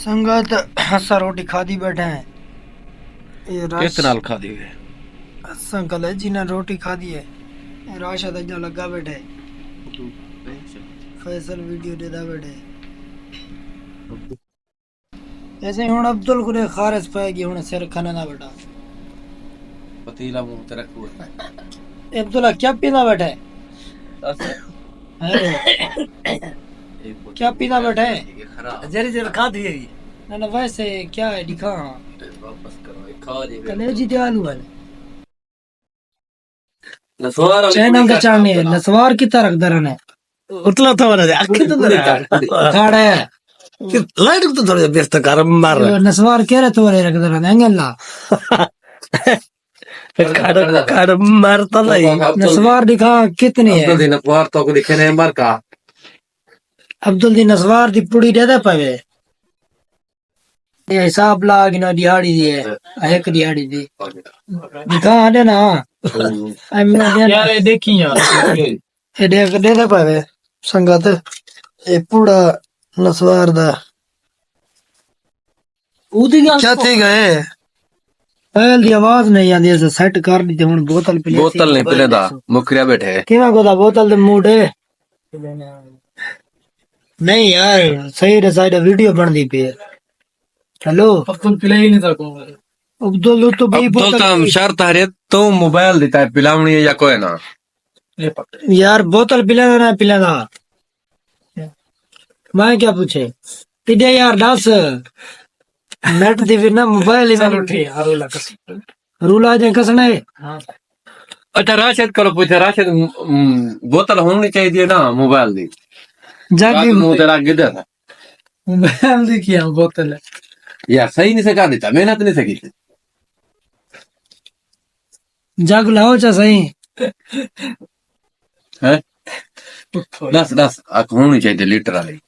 संगत असा रोटी खादी बैठे हैं। ये किस नाल खा दी है? असा कलेजी ने रोटी खादी है। राशद अजा लगा बैठे फैसल वीडियो देदा बैठे ऐसे हुन अब्दुल को खारिज पाएगी हुन सिर खाना ना बेटा पतीला मुंह ते रखो अब्दुल्ला क्या पीना बैठा है? क्या पीना बैठा है? जरी जरी खा दी है ना ना वैसे क्या है दिखा वापस करो खा दी कलेजी ते आलू है नसवार चैनल का चालने है नसवार की तरह दरन है उतला था वाला आखिर तो खाड़ा है लाइट तो थोड़ा व्यस्त कर मार ये नसवार कह रहे तो रे रख दरन एंगल काड़ मारता नहीं नसवार दिखा कितनी है? अब्दुल दी नसवार तो को दिखे ने मर का अब्दुल दी नसवार दी पुड़ी दे दे पावे ये हिसाब लाग ना दिहाड़ी दी है एक दिहाड़ी दी दिखा दे ना आई मैं दे यार देखी यार ये दे दे पावे संगत ये पूरा नसवार दा क्या थी गए पहल दी आवाज नहीं आंदी ऐसे सेट कर दी हुन बोतल पी बोतल नहीं पिले दा मुखरिया बैठे किवा गोदा बोतल दे मूड है नहीं यार सही रे साइड वीडियो बन दी पे हेलो अब्दुल पिले ही नहीं था को अब्दुल तो बई अब्दुल तो शर्त है तो मोबाइल देता है पिलावनी है या कोई ना यार बोतल पिलाना ना पिलाना मैं क्या पूछे पिदे यार दस नेट दी फिर ना मोबाइल ही चलो ठीक है रूला कस रूला जे कसना है अच्छा राशिद करो पूछे राशिद बोतल होनी चाहिए ना मोबाइल दी जागी मुंह तेरा गिदर है मोबाइल दी किया बोतल यार सही नहीं सिखा देता मेहनत नहीं सकी जाग लाओ चा सही है दस दस होनी चाहिए लीटर वाली